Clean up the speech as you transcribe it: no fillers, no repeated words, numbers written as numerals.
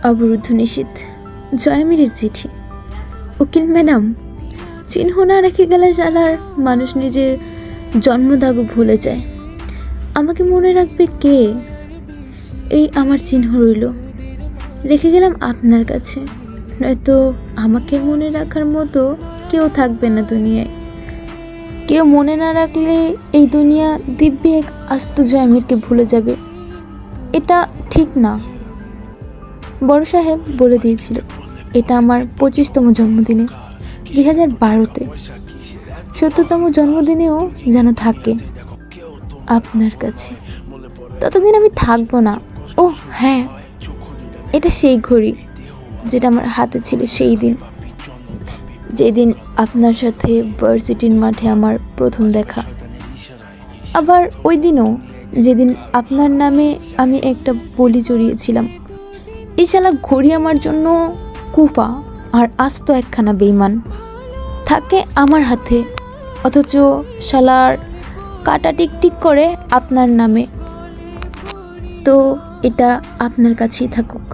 অবরুদ্ধ নিষিদ্ধ জয়মিরের চিঠি। উকিল ম্যাডাম, চিহ্ন না রেখে গেলে শালার মানুষ নিজের জন্মদাগও ভুলে যায়। আমাকে মনে রাখবে কে? এই আমার চিহ্ন রইল, রেখে গেলাম আপনার কাছে। নয়তো আমাকে মনে রাখার মতো কেউ থাকবে না দুনিয়ায়। কেউ মনে না রাখলে এই দুনিয়া দিব্যি এক আস্ত জয়মিরকে ভুলে যাবে। এটা ঠিক না। বড় সাহেব বলে দিয়েছিল এটা আমার 25তম জন্মদিনে, 2012-তে। 70তম জন্মদিনেও যেন থাকে আপনার কাছে। ততদিন আমি থাকবো না। ও হ্যাঁ, এটা সেই ঘড়ি যেটা আমার হাতে ছিল সেই দিন, যেদিন আপনার সাথে ভার্সিটির মাঠে আমার প্রথম দেখা। আবার ওই দিনও যেদিন আপনার নামে আমি একটা বলি চড়িয়েছিলাম। এই শালা ঘড়ি আমার জন্য কুফা আর আস্ত একখানা বেইমান। থাকে আমার হাতে, অথচ শালার কাটা টিকটিক করে আপনার নামে। তো এটা আপনার কাছেই থাকুক।